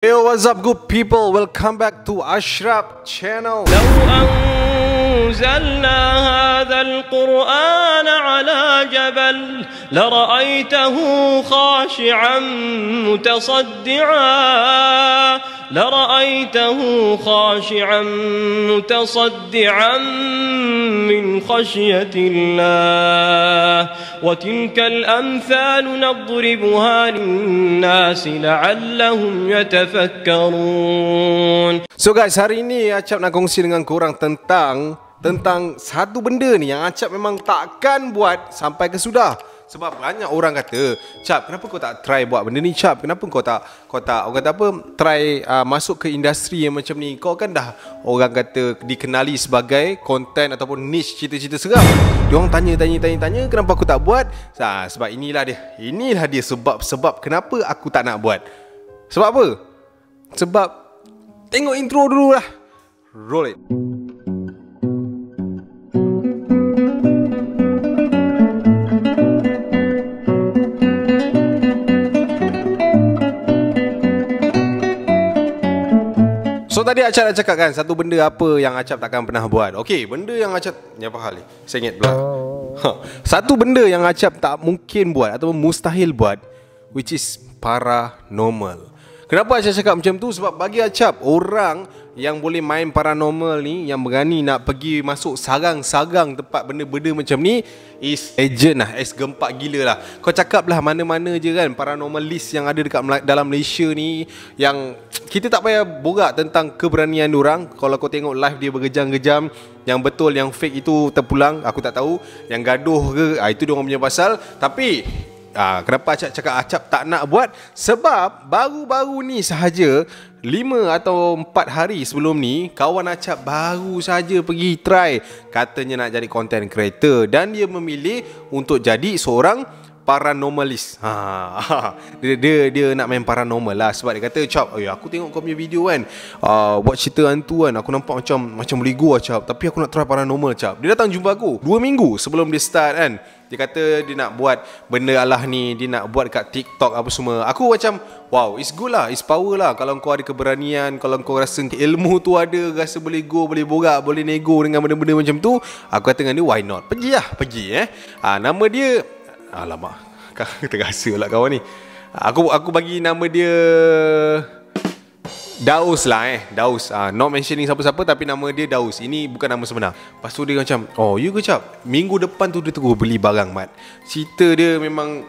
Yo, what's up good people? Welcome back to Ashraf channel. لو أنزلنا هذا القرآن على جبل لرأيته خاشعا متصدعا من خشية الله وتلك الأمثال نضربها للناس لعلهم يتفكرون. So guys, hari ini Acap nak kongsi dengan korang tentang satu benda ni yang Acap memang takkan buat sampai ke sudah. Sebab banyak orang kata, Cap, kenapa kau tak try buat benda ni, Cap? Kenapa kau tak orang kata apa, try masuk ke industri yang macam ni? Kau kan dah orang kata dikenali sebagai konten ataupun niche cerita-cerita seram. Diorang tanya, kenapa aku tak buat? Sebab inilah dia sebab kenapa aku tak nak buat. Sebab apa? Sebab tengok intro dulu lah. Roll it. So tadi Acap dah cakap kan, satu benda apa yang Acap takkan pernah buat. Okey, benda yang Acap, ni apa hal ni? Saya ingat pula. Satu benda yang Acap tak mungkin buat atau mustahil buat, which is paranormal. Kenapa Acap cakap macam tu? Sebab bagi Acap, orang yang boleh main paranormal ni, yang berani nak pergi masuk sarang-sarang tempat benda-benda macam ni, is agent lah, gempak gila lah. Kau cakap lah mana-mana je kan paranormalist yang ada dekat dalam Malaysia ni, yang kita tak payah borak tentang keberanian diorang. Kalau kau tengok live dia bergejam-gejam, yang betul yang fake itu terpulang, aku tak tahu. Yang gaduh ke, itu diorang punya pasal. Tapi kenapa Acap cakap Acap tak nak buat? Sebab baru-baru ni sahaja, 5 atau 4 hari sebelum ni, kawan Acap baru saja pergi try, katanya nak jadi content creator, dan dia memilih untuk jadi seorang paranormalist. Dia nak main paranormal lah. Sebab dia kata, Cap, aku tengok kau punya video kan, buat cerita hantu kan, aku nampak macam boleh go lah, Cap, tapi aku nak try paranormal, Cap. Dia datang jumpa aku 2 minggu sebelum dia start kan. Dia kata dia nak buat benda alah ni, dia nak buat kat TikTok apa semua. Aku macam, wow, it's good lah, it's power lah. Kalau kau ada keberanian, kalau kau rasa ilmu tu ada, rasa boleh go, boleh borak, boleh nego dengan benda-benda macam tu, aku kata dengan dia, why not? Pergi nama dia, alamak, terasa lah kawan ni. Aku bagi nama dia Daus lah Daus. Not mentioning siapa-siapa, tapi nama dia Daus. Ini bukan nama sebenar. Lepas tu dia macam, oh you ke Cap? Minggu depan tu dia terus beli barang, Mat. Cerita dia memang,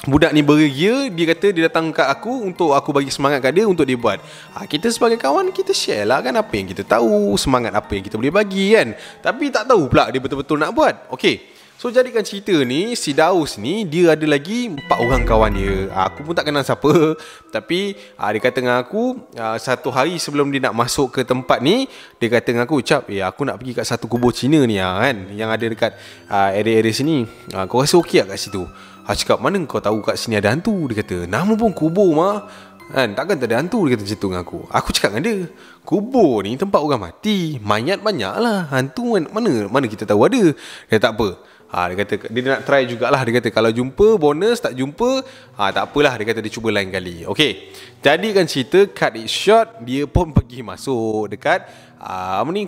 budak ni beria. Dia kata dia datang kat aku untuk aku bagi semangat kat dia untuk dia buat. Kita sebagai kawan, kita share lah kan apa yang kita tahu, semangat apa yang kita boleh bagi kan. Tapi tak tahu pula dia betul-betul nak buat. Okay, so jadikan cerita ni, si Daus ni, dia ada lagi 4 orang kawan dia. Aku pun tak kenal siapa. Tapi dia kata dengan aku, satu hari sebelum dia nak masuk ke tempat ni, dia kata dengan aku, Cap, aku nak pergi kat satu kubur Cina ni kan, yang ada dekat area-area sini. Kau rasa okey tak kat situ? Cakap, mana kau tahu kat sini ada hantu? Dia kata, nama pun kubur mah kan, takkan tak ada hantu? Dia kata macam tu dengan aku. Aku cakap dengan dia, kubur ni tempat orang mati, mayat banyak lah, hantu mana kita tahu ada. Dia tak apa. Dia kata dia nak try jugalah. Dia kata kalau jumpa bonus, tak jumpa tak apalah. Dia kata dia cuba lain kali. Okay, jadikan cerita, cut it short, dia pun pergi masuk dekat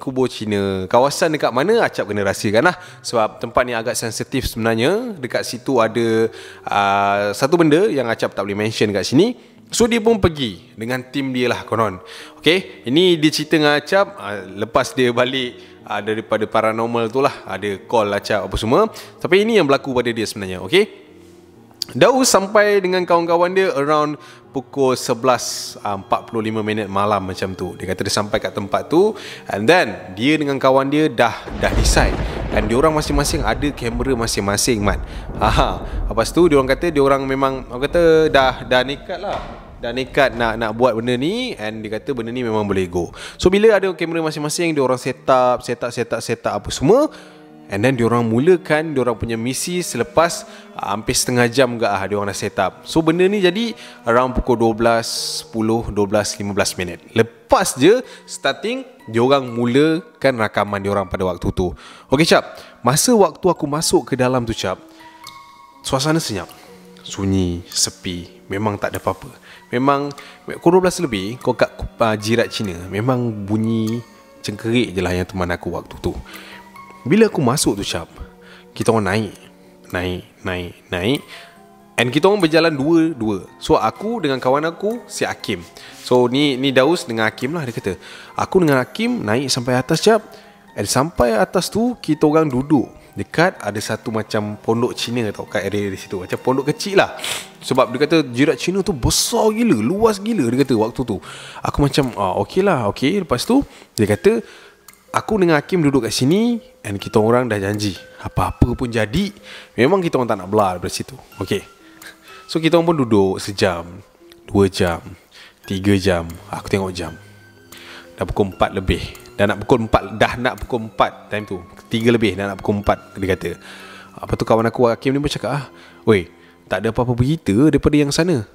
kubur Cina. Kawasan dekat mana Acap kena rahsiakan lah, sebab tempat ni agak sensitif sebenarnya. Dekat situ ada satu benda yang Acap tak boleh mention kat sini. So dia pun pergi dengan tim dia lah konon. Okay, ini dia cerita dengan Acap lepas dia balik daripada paranormal tu lah. Ada call Acap apa semua. Tapi ini yang berlaku pada dia sebenarnya. Okay, Daus sampai dengan kawan-kawan dia around pukul 11.45 malam macam tu. Dia kata dia sampai kat tempat tu, and then dia dengan kawan dia dah decide, dan diorang masing-masing ada kamera masing-masing, Mat. Lepas tu diorang kata diorang memang, orang kata dah nekat lah, dah nekat nak buat benda ni, and dia kata benda ni memang boleh go. So bila ada kamera masing-masing, diorang set up apa semua, and then diorang mulakan diorang punya misi selepas hampir setengah jam ke diorang dah set up. So benda ni jadi around pukul 12.10, 12.15 minit. Lepas je starting, diorang mulakan rakaman diorang pada waktu tu. Okay Cap, masa waktu aku masuk ke dalam tu Cap, suasana senyap, sunyi, sepi, memang tak ada apa-apa. memang pukul 12 lebih kau kat jirat Cina, memang bunyi cengkerik je lah yang teman aku waktu tu. Bila aku masuk tu Syab, kita orang naik and kita orang berjalan dua. So aku dengan kawan aku, si Hakim. So ni Daus dengan Hakim lah. Dia kata aku dengan Hakim naik sampai atas Syab. And sampai atas tu kita orang duduk dekat ada satu macam pondok Cina tau, kat area di situ. Macam pondok kecil lah. Sebab dia kata jirat Cina tu besar gila, luas gila. Dia kata waktu tu aku macam okey lah, okey. Lepas tu dia kata aku dengan Hakim duduk kat sini, and kita orang dah janji apa-apa pun jadi, memang kita orang tak nak belah daripada situ. Okey. So kita orang pun duduk sejam, 2 jam, 3 jam. Aku tengok jam, dah pukul 4 lebih. Dah nak pukul 4 time tu, 3 lebih, dah nak pukul 4. Dia kata, apa tu kawan aku Hakim ni pun cakap, weh, tak ada apa-apa berita daripada yang sana.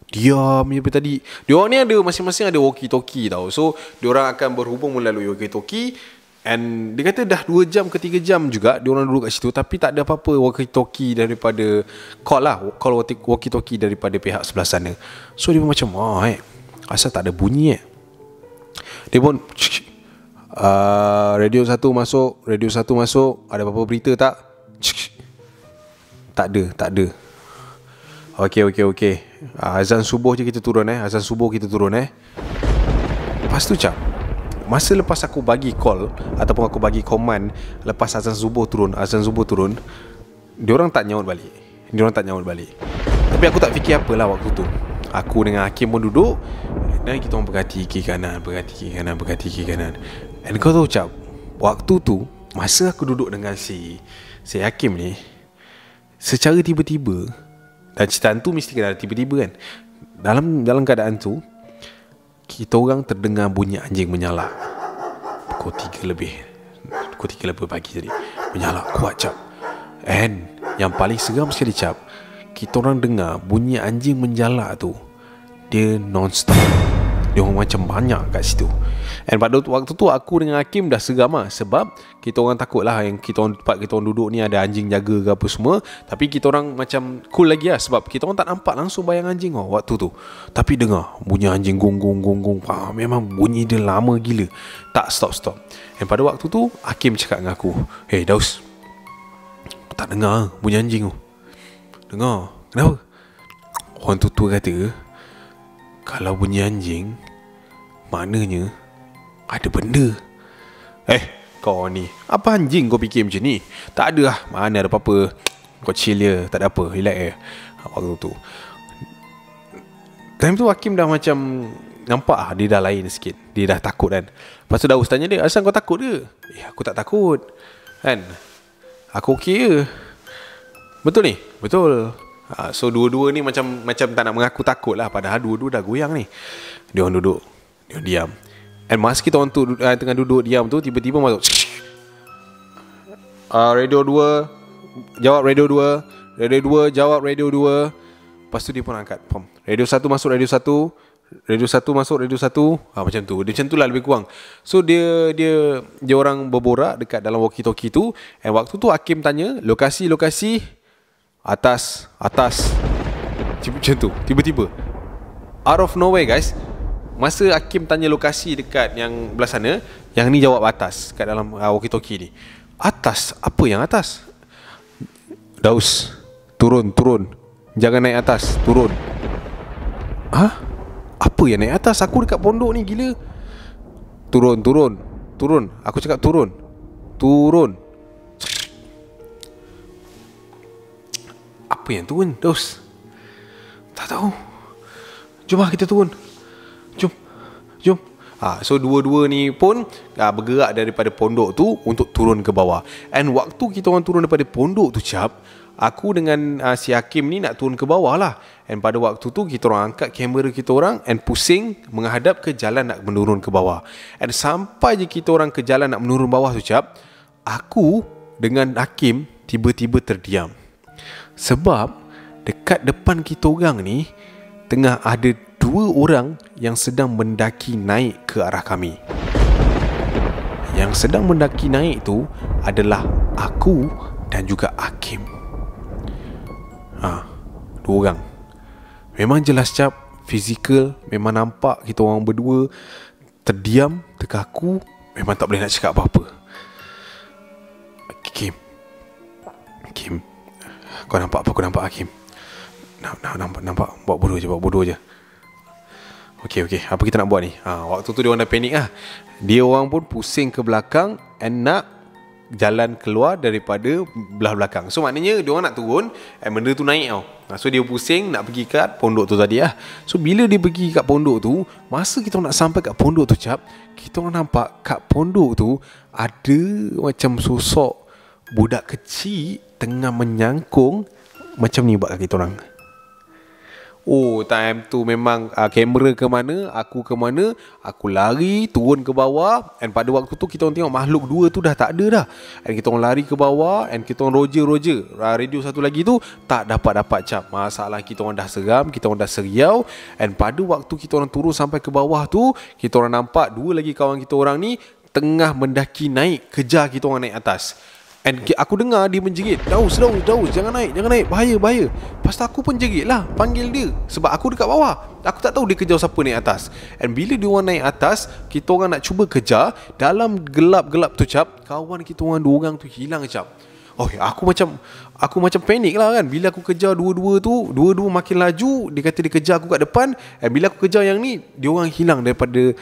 Diam je daripada tadi. Diorang ni ada masing-masing ada walkie-talkie tau. So diorang akan berhubung melalui walkie-talkie. And dia kata dah 2 jam ke 3 jam juga diorang duduk kat situ, tapi tak ada apa-apa walkie-talkie daripada call walkie-talkie daripada pihak sebelah sana. So dia pun macam asal tak ada bunyi Dia pun radio 1 masuk, ada apa-apa berita tak? Tak ada. Okey. Azan subuh je kita turun Lepas tu masa lepas aku bagi call ataupun aku bagi command lepas azan subuh turun, diorang tak nyaut balik. Tapi aku tak fikir apalah waktu tu. Aku dengan Hakim pun duduk dan kita orang berhati kiri kanan. And kau tahu waktu tu masa aku duduk dengan si Hakim ni, secara tiba-tiba, dan cerita tu mesti kena ada tiba-tiba kan, dalam keadaan tu kita orang terdengar bunyi anjing menyala. Pukul 3 lebih pagi tadi, menyala kuat And yang paling seram sekali kita orang dengar bunyi anjing menjala tu, dia non-stop. Dia orang macam banyak kat situ. And pada waktu tu aku dengan Hakim dah seram lah. Sebab kita orang takut lah yang tempat kita orang duduk ni ada anjing jaga ke apa semua. Tapi kita orang macam cool lagi lah, sebab kita orang tak nampak langsung bayang anjing waktu tu. Tapi dengar bunyi anjing gong. Memang bunyi dia lama gila, tak stop. And pada waktu tu Hakim cakap dengan aku, "Hey Daus, tak dengar bunyi anjing tu?" "Dengar." "Kenapa?" "Orang tu kata kalau bunyi anjing, maknanya ada benda." Kau ni, apa anjing kau fikir macam ni? Tak ada lah, mana ada apa-apa. Kau chill je, tak ada apa, relax waktu tu. Time tu Hakim dah macam nampak dia dah lain sikit. Dia dah takut kan. Lepas tu Daus tanya dia, "Asal kau takut ke?" "Aku tak takut kan, aku okey je." "Betul ni?" "Betul." So dua-dua ni macam tak nak mengaku takut lah, padahal dua-dua dah goyang ni. Dia orang duduk, dia diam. And masa kita orang tu tengah duduk diam tu, tiba-tiba masuk, radio 2 jawab radio 2, radio 2 jawab radio 2. Lepas tu dia pun angkat, radio 1 masuk radio 1, radio 1 masuk radio 1. Macam tu. Dia macam tu lah lebih kurang. So dia orang berborak dekat dalam walkie-talkie tu. And waktu tu Hakim tanya lokasi atas. Macam tu. Tiba-tiba out of nowhere guys, masa Hakim tanya lokasi dekat yang belah sana, yang ni jawab atas kat dalam walkie-talkie ni. Atas? Apa yang atas? "Daus, turun. Jangan naik atas, turun." Apa yang naik atas? Aku dekat pondok ni gila. Turun. Aku cakap turun. Apa yang turun, Daus? Tak tahu. Jom kita turun. Jom. So dua-dua ni pun bergerak daripada pondok tu untuk turun ke bawah. And waktu kita orang turun daripada pondok tu aku dengan si Hakim ni nak turun ke bawah lah. And pada waktu tu kita orang angkat kamera kita orang and pusing menghadap ke jalan nak menurun ke bawah. And sampai je kita orang ke jalan nak menurun bawah tu aku dengan Hakim tiba-tiba terdiam. Sebab dekat depan kita orang ni tengah ada 2 orang yang sedang mendaki naik ke arah kami. Yang sedang mendaki naik tu adalah aku dan juga Hakim. 2 orang. Memang jelas cap, fizikal, memang nampak kita orang berdua terdiam, terkaku. Memang tak boleh nak cakap apa-apa. Kim, kau nampak apa aku nampak, Hakim? Nampak. Buat bodoh je. Okey, apa kita nak buat ni? Waktu tu dia orang dah panik lah. Dia orang pun pusing ke belakang and nak jalan keluar daripada belah belakang. So maknanya dia orang nak turun and benda tu naik tau. So dia pusing nak pergi kat pondok tu tadi lah. So bila dia pergi kat pondok tu, masa kita nak sampai kat pondok tu cap, kita orang nampak kat pondok tu ada macam sosok budak kecil tengah menyangkung macam ni buat kaki kita orang. Oh, time tu memang kamera ke mana, aku ke mana, aku lari turun ke bawah. And pada waktu tu kita orang tengok makhluk dua tu dah tak ada dah. And kita orang lari ke bawah and kita orang roger radio satu lagi tu tak dapat cap. Masalah kita orang dah seram, kita orang dah seriau. And pada waktu kita orang turun sampai ke bawah tu, kita orang nampak dua lagi kawan kita orang ni tengah mendaki naik, kejar kita orang naik atas. And aku dengar dia menjerit, Daus, jangan naik, bahaya. Lepas tu aku pun jerit lah, panggil dia. Sebab aku dekat bawah, aku tak tahu dia kejar siapa naik atas. And bila dia orang naik atas, kita orang nak cuba kejar. Dalam gelap-gelap tu cap, kawan kita orang dua orang tu hilang cap. Oh, aku macam panik lah kan. Bila aku kejar dua-dua makin laju. Dia kata dia kejar aku kat depan. And bila aku kejar yang ni, dia orang hilang daripada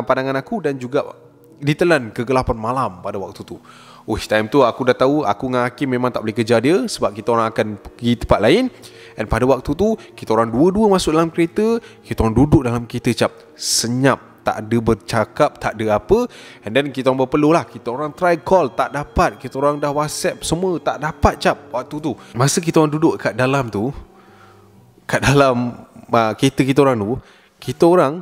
pandangan aku. Dan juga ditelan kegelapan malam pada waktu tu. Time tu aku dah tahu aku dengan Hakim memang tak boleh kejar dia, sebab kita orang akan pergi tempat lain. And pada waktu tu kita orang dua-dua masuk dalam kereta. Kita orang duduk dalam kereta cap, senyap, tak ada bercakap, tak ada apa. And then kita orang berpeluh lah, kita orang try call, tak dapat. Kita orang dah WhatsApp semua, tak dapat cap. Waktu tu masa kita orang duduk kat dalam tu, kat dalam kereta kita orang tu, kita orang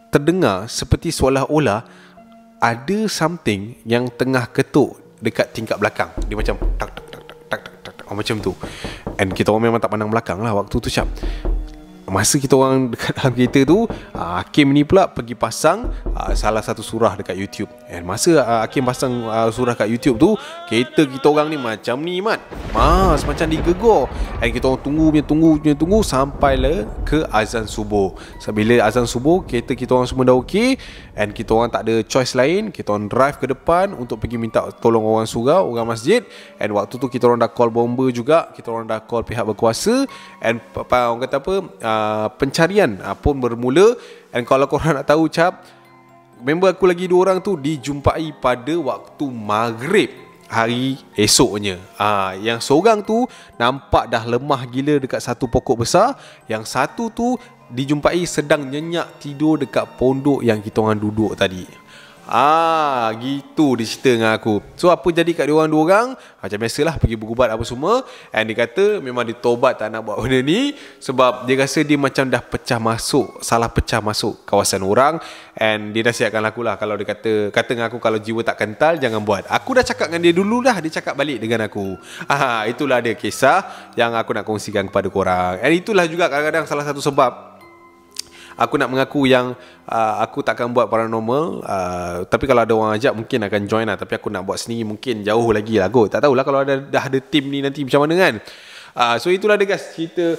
terdengar seperti seolah-olah ada something yang tengah ketuk dekat tingkap belakang. Dia macam tak macam tu. And kita orang memang tak pandang belakang lah waktu tu cap. Masa kita orang dekat dalam kereta tu, Hakim ni pula pergi pasang salah satu surah dekat YouTube. And masa Hakim pasang surah kat YouTube tu, kereta kita orang ni macam ni mat, macam digegor. And kita orang tunggu sampailah ke azan subuh. So, bila azan subuh, kereta kita orang semua dah okey. And kita orang tak ada choice lain. Kita orang drive ke depan untuk pergi minta tolong orang surau, orang masjid. And waktu tu kita orang dah call bomba juga. Kita orang dah call pihak berkuasa. And orang kata apa, pencarian pun bermula. And kalau korang nak tahu cap, member aku lagi dua orang tu dijumpai pada waktu maghrib hari esoknya. Yang seorang tu nampak dah lemah gila dekat satu pokok besar. Yang satu tu dijumpai sedang nyenyak tidur dekat pondok yang kita orang duduk tadi. Gitu dia cerita dengan aku. So apa jadi kat diorang dua orang, macam biasalah pergi berubat apa semua. And dia kata memang dia tobat tak nak buat benda ni, sebab dia rasa dia macam dah salah pecah masuk kawasan orang. And dia dah siapkan aku lah. Kalau dia kata dengan aku, kalau jiwa tak kental jangan buat. Aku dah cakap dengan dia dulu dah, dia cakap balik dengan aku. Itulah dia kisah yang aku nak kongsikan kepada korang. And itulah juga kadang-kadang salah satu sebab aku nak mengaku yang aku takkan buat paranormal. Tapi kalau ada orang ajak mungkin akan join lah. Tapi aku nak buat sendiri mungkin jauh lagi lah kot. Tak tahulah kalau dah ada tim ni nanti macam mana kan. So itulah dia guys, cerita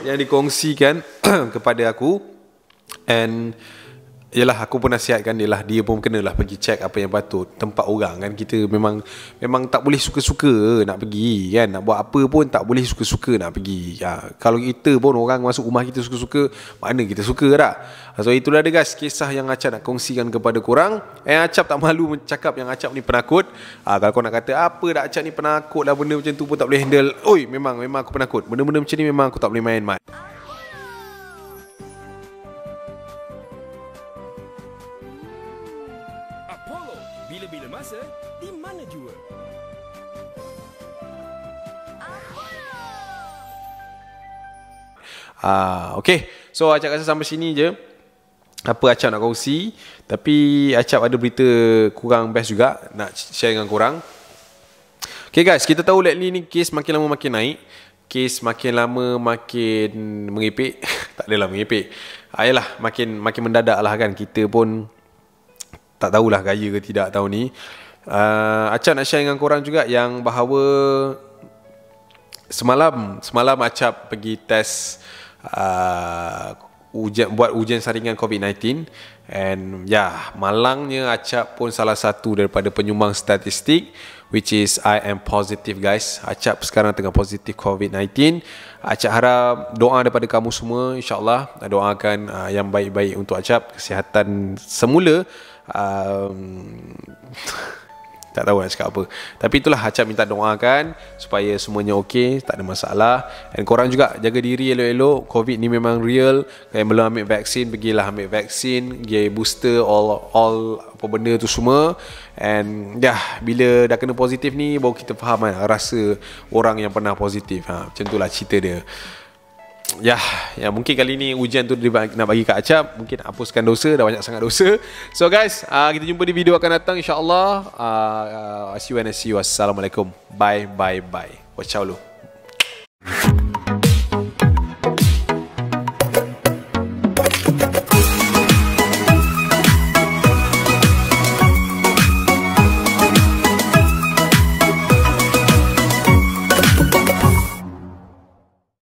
yang dikongsikan kepada aku. And yalah, aku pun nasihatkan dia lah. Dia pun kenalah pergi check apa yang patut. Tempat orang kan, kita memang tak boleh suka-suka nak pergi kan. Nak buat apa pun tak boleh suka-suka nak pergi. Kalau kita pun orang masuk rumah kita suka-suka, mana kita suka tak? So itulah dia guys, kisah yang Acap nak kongsikan kepada korang. Acap tak malu cakap yang Acap ni penakut. Kalau kau nak kata apa dah Acap ni penakut lah, benda macam tu pun tak boleh handle. Memang aku penakut. Benda-benda macam ni memang aku tak boleh main mat. Bila-bila masa, di mana jua? Okay, so Acap rasa sampai sini je apa Acap nak kongsi. Tapi Acap ada berita kurang best juga nak share dengan korang. Okay guys, kita tahu lately ni kes makin lama makin naik. Kes makin lama makin mengepek. Tak adalah mengepek, yalah makin mendadak lah kan. Kita pun tak tahulah gaya ke tidak tahun ni. Acap nak share dengan korang juga yang bahawa Semalam Acap pergi test buat ujian saringan COVID-19. And malangnya Acap pun salah satu daripada penyumbang statistik, which is I am positive guys. Acap sekarang tengah positif COVID-19. Acap harap doa daripada kamu semua, insyaAllah doakan yang baik-baik untuk Acap, kesihatan semula. Tak tahu nak cakap apa. Tapi itulah, Acap minta doakan supaya semuanya okey, tak ada masalah. And korang juga jaga diri elok-elok. Covid ni memang real. Yang belum ambil vaksin, pergilah ambil vaksin, pergi booster, all apa benda tu semua. And bila dah kena positif ni, baru kita faham rasa orang yang pernah positif. Macam itulah cerita dia. Mungkin kali ni ujian tu nak bagi kat Acap, mungkin hapuskan dosa, dah banyak sangat dosa. So guys, kita jumpa di video akan datang, insyaAllah. See you and see you. Assalamualaikum. Bye. Watch out lu.